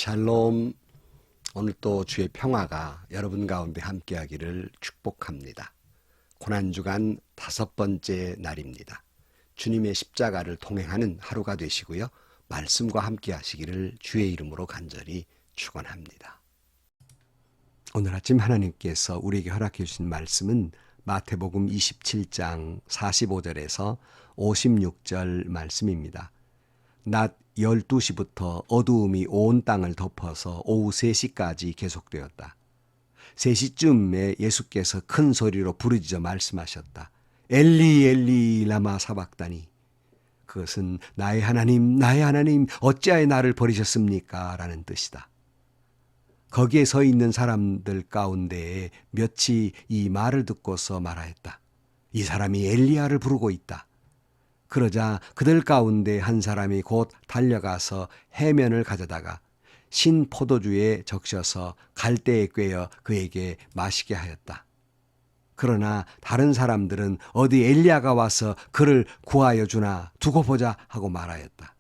샬롬. 오늘 또 주의 평화가 여러분 가운데 함께하기를 축복합니다. 고난주간 5번째 날입니다. 주님의 십자가를 통행하는 하루가 되시고요. 말씀과 함께하시기를 주의 이름으로 간절히 축원합니다. 오늘 아침 하나님께서 우리에게 허락해 주신 말씀은 마태복음 27장 45절에서 56절 말씀입니다. 낮 12시부터 어두움이 온 땅을 덮어서 오후 3시까지 계속되었다. 3시쯤에 예수께서 큰 소리로 부르짖어 말씀하셨다. 엘리 엘리 라마 사박다니. 그것은 나의 하나님 어찌하여 나를 버리셨습니까? 라는 뜻이다. 거기에 서 있는 사람들 가운데에 몇이 이 말을 듣고서 말하였다. 이 사람이 엘리야를 부르고 있다. 그러자 그들 가운데 한 사람이 곧 달려가서 해면을 가져다가 신 포도주에 적셔서 갈대에 꿰어 그에게 마시게 하였다. 그러나 다른 사람들은 어디 엘리야가 와서 그를 구하여 주나 두고 보자 하고 말하였다.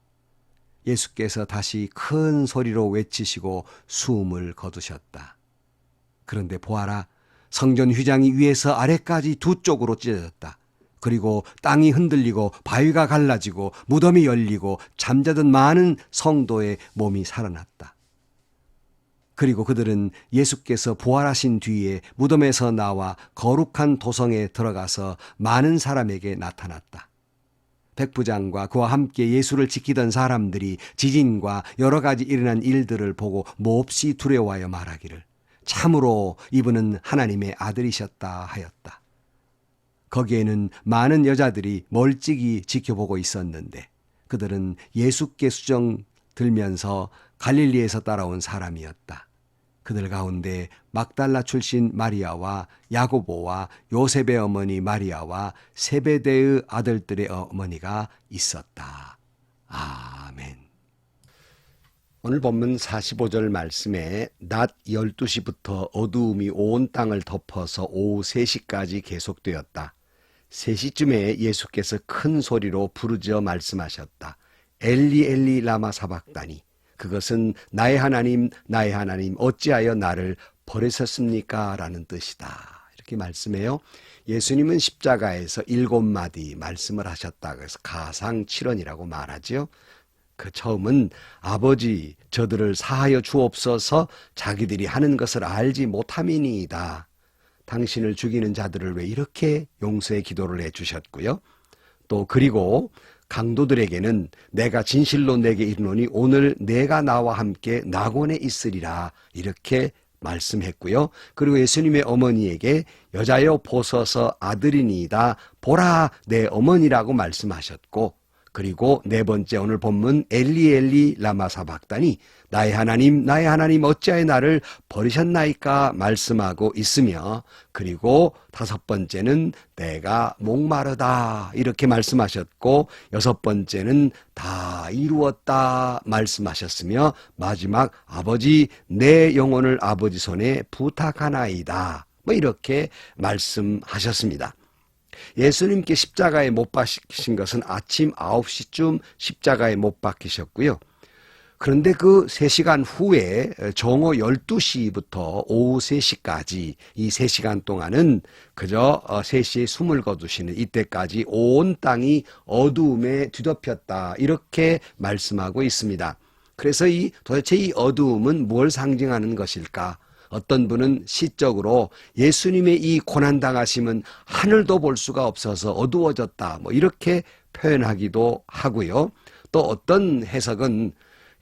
예수께서 다시 큰 소리로 외치시고 숨을 거두셨다. 그런데 보아라, 성전 휘장이 위에서 아래까지 두 쪽으로 찢어졌다. 그리고 땅이 흔들리고 바위가 갈라지고 무덤이 열리고 잠자던 많은 성도의 몸이 살아났다. 그리고 그들은 예수께서 부활하신 뒤에 무덤에서 나와 거룩한 도성에 들어가서 많은 사람에게 나타났다. 백부장과 그와 함께 예수를 지키던 사람들이 지진과 여러 가지 일어난 일들을 보고 몹시 두려워하여 말하기를 참으로 이분은 하나님의 아들이셨다 하였다. 거기에는 많은 여자들이 멀찍이 지켜보고 있었는데 그들은 예수께 수정 들면서 갈릴리에서 따라온 사람이었다. 그들 가운데 막달라 출신 마리아와 야고보와 요셉의 어머니 마리아와 세베대의 아들들의 어머니가 있었다. 아멘. 오늘 본문 45절 말씀에 낮 12시부터 어두움이 온 땅을 덮어서 오후 3시까지 계속되었다. 3시쯤에 예수께서 큰 소리로 부르짖어 말씀하셨다. 엘리 엘리 라마 사박다니. 그것은 나의 하나님 어찌하여 나를 버리셨습니까? 라는 뜻이다. 이렇게 말씀해요. 예수님은 십자가에서 7마디 말씀을 하셨다. 그래서 가상 7원이라고 말하죠. 그 처음은 아버지 저들을 사하여 주옵소서 자기들이 하는 것을 알지 못함이니이다. 당신을 죽이는 자들을 왜 이렇게 용서의 기도를 해주셨고요. 또 그리고 강도들에게는 내가 진실로 내게 이르노니 오늘 내가 나와 함께 낙원에 있으리라 이렇게 말씀했고요. 그리고 예수님의 어머니에게 여자여 보소서 아들이니이다 보라 내 어머니라고 말씀하셨고 그리고 네 번째 오늘 본문 엘리 엘리 라마 사박다니 나의 하나님 어찌하여 나를 버리셨나이까 말씀하고 있으며 그리고 5번째는 내가 목마르다 이렇게 말씀하셨고 6번째는 다 이루었다 말씀하셨으며 마지막 아버지 내 영혼을 아버지 손에 부탁하나이다 이렇게 말씀하셨습니다. 예수님께 십자가에 못 박히신 것은 아침 9시쯤 십자가에 못 박히셨고요. 그런데 그 3시간 후에 정오 12시부터 오후 3시까지 이 3시간 동안은 그저 3시에 숨을 거두시는 이때까지 온 땅이 어두움에 뒤덮였다 이렇게 말씀하고 있습니다. 그래서 도대체 이 어두움은 뭘 상징하는 것일까? 어떤 분은 시적으로 예수님의 이 고난당하심은 하늘도 볼 수가 없어서 어두워졌다 이렇게 표현하기도 하고요. 또 어떤 해석은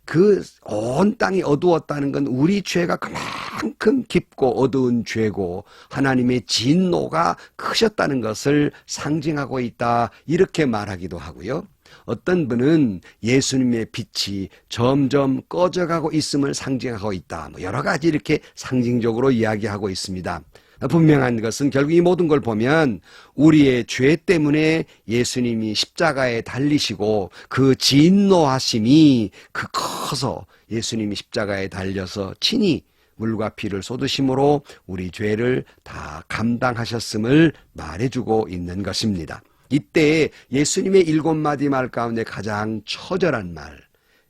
그 온 땅이 어두웠다는 건 우리 죄가 그만큼 깊고 어두운 죄고 하나님의 진노가 크셨다는 것을 상징하고 있다 이렇게 말하기도 하고요. 어떤 분은 예수님의 빛이 점점 꺼져가고 있음을 상징하고 있다. 여러 가지 이렇게 상징적으로 이야기하고 있습니다. 분명한 것은 결국 이 모든 걸 보면 우리의 죄 때문에 예수님이 십자가에 달리시고 그 진노하심이 커서 예수님이 십자가에 달려서 친히 물과 피를 쏟으심으로 우리 죄를 다 감당하셨음을 말해주고 있는 것입니다. 이때 예수님의 7마디 말 가운데 가장 처절한 말,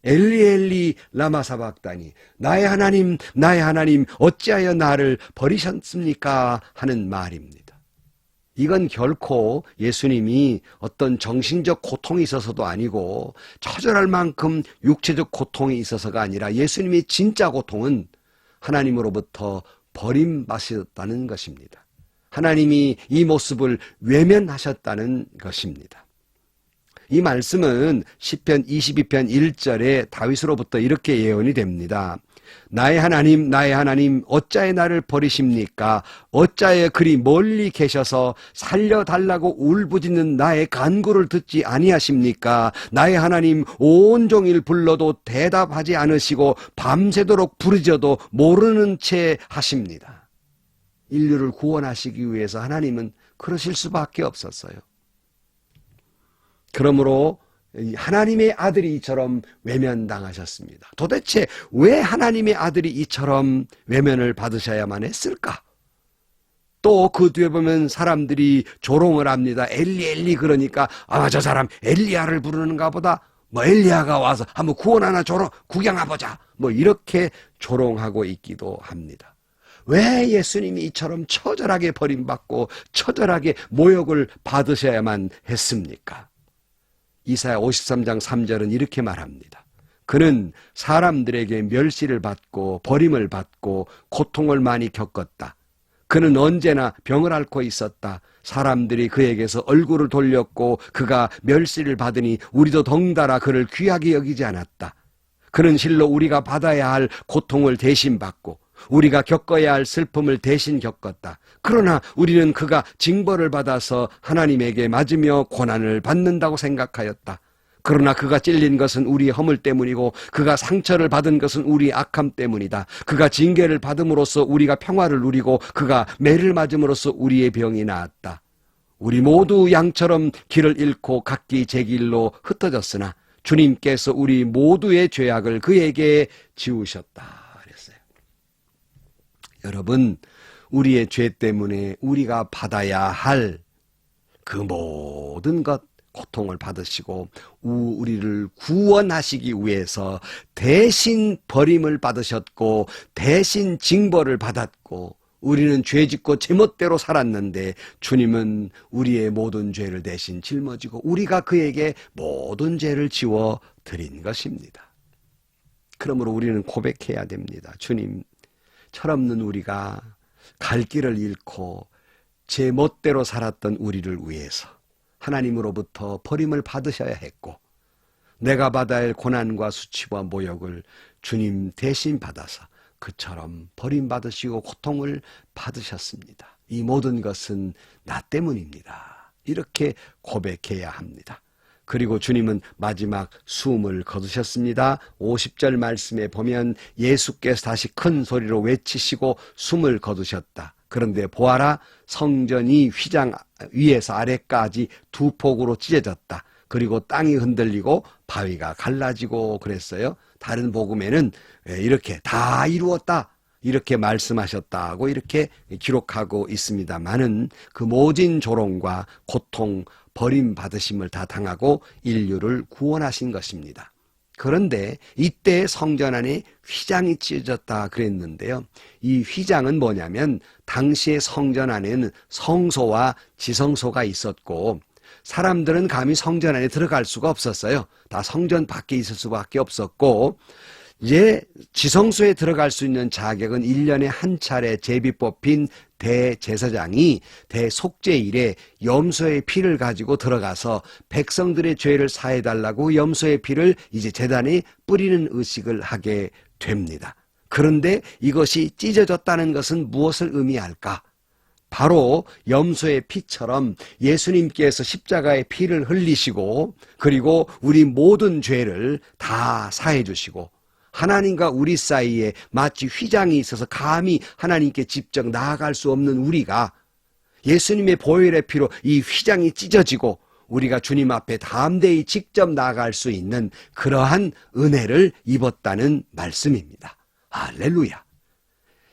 엘리 엘리 라마 사박다니, 나의 하나님 어찌하여 나를 버리셨습니까? 하는 말입니다. 이건 결코 예수님이 어떤 정신적 고통이 있어서도 아니고 처절할 만큼 육체적 고통이 있어서가 아니라 예수님의 진짜 고통은 하나님으로부터 버림받으셨다는 것입니다. 하나님이 이 모습을 외면하셨다는 것입니다. 이 말씀은 시편 22편 1절에 다윗으로부터 이렇게 예언이 됩니다. 나의 하나님 어찌하여 나를 버리십니까? 어찌하여 그리 멀리 계셔서 살려달라고 울부짖는 나의 간구를 듣지 아니하십니까? 나의 하나님 온종일 불러도 대답하지 않으시고 밤새도록 부르짖어도 모르는 채 하십니다. 인류를 구원하시기 위해서 하나님은 그러실 수밖에 없었어요. 그러므로 하나님의 아들이 이처럼 외면당하셨습니다. 도대체 왜 하나님의 아들이 이처럼 외면을 받으셔야만 했을까? 또 그 뒤에 보면 사람들이 조롱을 합니다. 엘리 그러니까 저 사람 엘리야를 부르는가 보다. 엘리야가 와서 한번 구원 하나 구경해보자. 이렇게 조롱하고 있기도 합니다. 왜 예수님이 이처럼 처절하게 버림받고 처절하게 모욕을 받으셔야만 했습니까? 이사야 53장 3절은 이렇게 말합니다. 그는 사람들에게 멸시를 받고 버림을 받고 고통을 많이 겪었다. 그는 언제나 병을 앓고 있었다. 사람들이 그에게서 얼굴을 돌렸고 그가 멸시를 받으니 우리도 덩달아 그를 귀하게 여기지 않았다. 그는 실로 우리가 받아야 할 고통을 대신 받고 우리가 겪어야 할 슬픔을 대신 겪었다. 그러나 우리는 그가 징벌을 받아서 하나님에게 맞으며 고난을 받는다고 생각하였다. 그러나 그가 찔린 것은 우리 허물 때문이고 그가 상처를 받은 것은 우리 악함 때문이다. 그가 징계를 받음으로써 우리가 평화를 누리고 그가 매를 맞음으로써 우리의 병이 나았다. 우리 모두 양처럼 길을 잃고 각기 제 길로 흩어졌으나 주님께서 우리 모두의 죄악을 그에게 지우셨다. 여러분, 우리의 죄 때문에 우리가 받아야 할 그 모든 것 고통을 받으시고 우리를 구원하시기 위해서 대신 버림을 받으셨고 대신 징벌을 받았고 우리는 죄짓고 제멋대로 살았는데 주님은 우리의 모든 죄를 대신 짊어지고 우리가 그에게 모든 죄를 지워 드린 것입니다. 그러므로 우리는 고백해야 됩니다. 주님, 철없는 우리가 갈 길을 잃고 제 멋대로 살았던 우리를 위해서 하나님으로부터 버림을 받으셔야 했고 내가 받아야 할 고난과 수치와 모욕을 주님 대신 받아서 그처럼 버림받으시고 고통을 받으셨습니다. 이 모든 것은 나 때문입니다. 이렇게 고백해야 합니다. 그리고 주님은 마지막 숨을 거두셨습니다. 50절 말씀에 보면 예수께서 다시 큰 소리로 외치시고 숨을 거두셨다. 그런데 보아라, 성전이 휘장 위에서 아래까지 두 폭으로 찢어졌다. 그리고 땅이 흔들리고 바위가 갈라지고 그랬어요. 다른 복음에는 이렇게 다 이루었다, 이렇게 말씀하셨다고 이렇게 기록하고 있습니다만은 그 모진 조롱과 고통, 버림받으심을 다 당하고 인류를 구원하신 것입니다. 그런데 이때 성전 안에 휘장이 찢어졌다 그랬는데요. 이 휘장은 뭐냐면 당시의 성전 안에는 성소와 지성소가 있었고 사람들은 감히 성전 안에 들어갈 수가 없었어요. 다 성전 밖에 있을 수밖에 없었고 이제 지성소에 들어갈 수 있는 자격은 1년에 한 차례 제비 뽑힌 대제사장이 대속죄일에 염소의 피를 가지고 들어가서 백성들의 죄를 사해달라고 염소의 피를 이제 제단에 뿌리는 의식을 하게 됩니다. 그런데 이것이 찢어졌다는 것은 무엇을 의미할까? 바로 염소의 피처럼 예수님께서 십자가의 피를 흘리시고 그리고 우리 모든 죄를 다 사해 주시고 하나님과 우리 사이에 마치 휘장이 있어서 감히 하나님께 직접 나아갈 수 없는 우리가 예수님의 보혈의 피로 이 휘장이 찢어지고 우리가 주님 앞에 담대히 직접 나아갈 수 있는 그러한 은혜를 입었다는 말씀입니다. 할렐루야.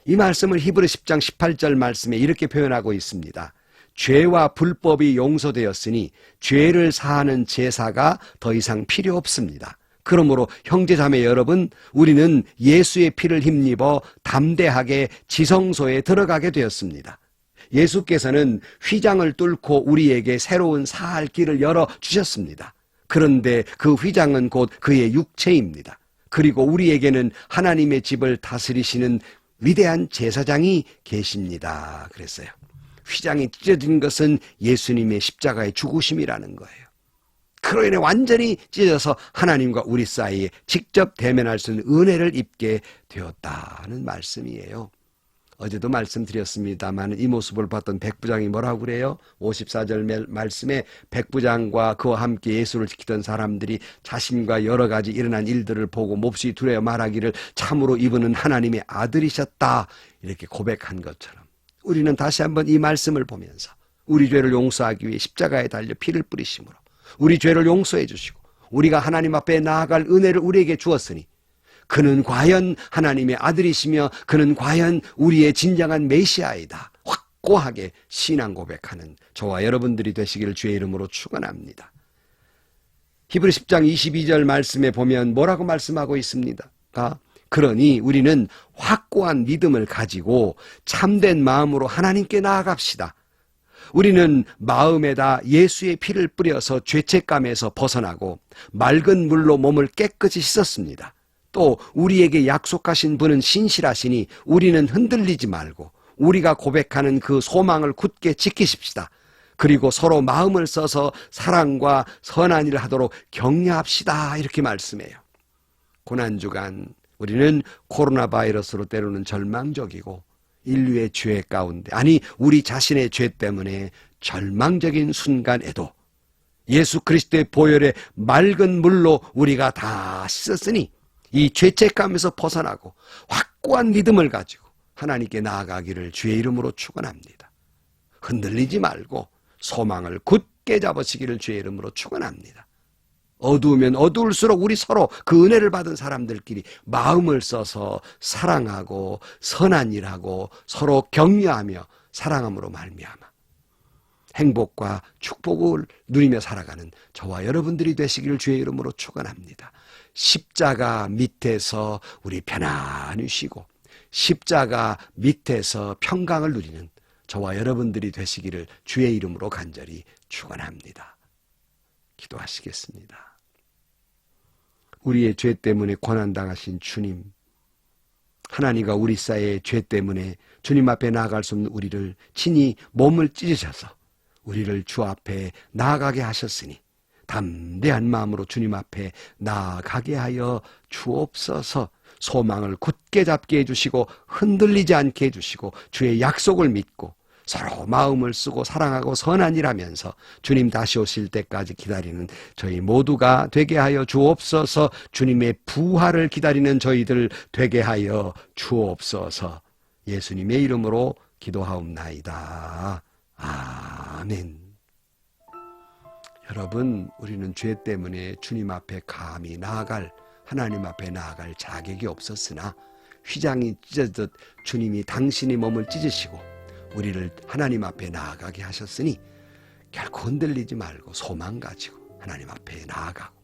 이 말씀을 히브리 10장 18절 말씀에 이렇게 표현하고 있습니다. 죄와 불법이 용서되었으니 죄를 사하는 제사가 더 이상 필요 없습니다. 그러므로 형제자매 여러분, 우리는 예수의 피를 힘입어 담대하게 지성소에 들어가게 되었습니다. 예수께서는 휘장을 뚫고 우리에게 새로운 살 길을 열어주셨습니다. 그런데 그 휘장은 곧 그의 육체입니다. 그리고 우리에게는 하나님의 집을 다스리시는 위대한 제사장이 계십니다. 그랬어요. 휘장이 찢어진 것은 예수님의 십자가의 죽으심이라는 거예요. 그로 인해 완전히 찢어져서 하나님과 우리 사이에 직접 대면할 수 있는 은혜를 입게 되었다는 말씀이에요. 어제도 말씀드렸습니다만 이 모습을 봤던 백부장이 뭐라고 그래요? 54절 말씀에 백부장과 그와 함께 예수를 지키던 사람들이 자신과 여러 가지 일어난 일들을 보고 몹시 두려워 말하기를 참으로 이분은 하나님의 아들이셨다, 이렇게 고백한 것처럼 우리는 다시 한번 이 말씀을 보면서 우리 죄를 용서하기 위해 십자가에 달려 피를 뿌리심으로 우리 죄를 용서해 주시고 우리가 하나님 앞에 나아갈 은혜를 우리에게 주었으니 그는 과연 하나님의 아들이시며 그는 과연 우리의 진정한 메시아이다, 확고하게 신앙 고백하는 저와 여러분들이 되시기를 주의 이름으로 축원합니다. 히브리 10장 22절 말씀에 보면 뭐라고 말씀하고 있습니다. 그러니 우리는 확고한 믿음을 가지고 참된 마음으로 하나님께 나아갑시다. 우리는 마음에다 예수의 피를 뿌려서 죄책감에서 벗어나고 맑은 물로 몸을 깨끗이 씻었습니다. 또 우리에게 약속하신 분은 신실하시니 우리는 흔들리지 말고 우리가 고백하는 그 소망을 굳게 지키십시다. 그리고 서로 마음을 써서 사랑과 선한 일을 하도록 격려합시다, 이렇게 말씀해요. 고난주간 우리는 코로나 바이러스로 때로는 절망적이고 인류의 죄 가운데, 아니 우리 자신의 죄 때문에 절망적인 순간에도 예수 그리스도의 보혈의 맑은 물로 우리가 다 씻었으니 이 죄책감에서 벗어나고 확고한 믿음을 가지고 하나님께 나아가기를 주의 이름으로 축원합니다. 흔들리지 말고 소망을 굳게 잡으시기를 주의 이름으로 축원합니다. 어두우면 어두울수록 우리 서로 그 은혜를 받은 사람들끼리 마음을 써서 사랑하고 선한 일하고 서로 격려하며 사랑함으로 말미암아 행복과 축복을 누리며 살아가는 저와 여러분들이 되시기를 주의 이름으로 축원합니다. 십자가 밑에서 우리 편안히 쉬고 십자가 밑에서 평강을 누리는 저와 여러분들이 되시기를 주의 이름으로 간절히 축원합니다. 기도하시겠습니다. 우리의 죄 때문에 고난당하신 주님, 하나님과 우리 사이의 죄 때문에 주님 앞에 나아갈 수 없는 우리를 친히 몸을 찢으셔서 우리를 주 앞에 나아가게 하셨으니 담대한 마음으로 주님 앞에 나아가게 하여 주옵소서. 소망을 굳게 잡게 해주시고 흔들리지 않게 해주시고 주의 약속을 믿고 서로 마음을 쓰고 사랑하고 선한 일하면서 주님 다시 오실 때까지 기다리는 저희 모두가 되게 하여 주옵소서. 주님의 부활을 기다리는 저희들 되게 하여 주옵소서. 예수님의 이름으로 기도하옵나이다. 아멘. 여러분, 우리는 죄 때문에 주님 앞에 감히 나아갈, 하나님 앞에 나아갈 자격이 없었으나 휘장이 찢어졌듯 주님이 당신의 몸을 찢으시고 우리를 하나님 앞에 나아가게 하셨으니 결코 흔들리지 말고 소망 가지고 하나님 앞에 나아가고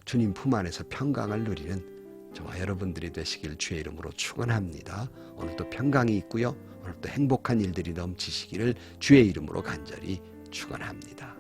주님 품 안에서 평강을 누리는 저와 여러분들이 되시길 주의 이름으로 축원합니다. 오늘도 평강이 있고요. 오늘도 행복한 일들이 넘치시기를 주의 이름으로 간절히 축원합니다.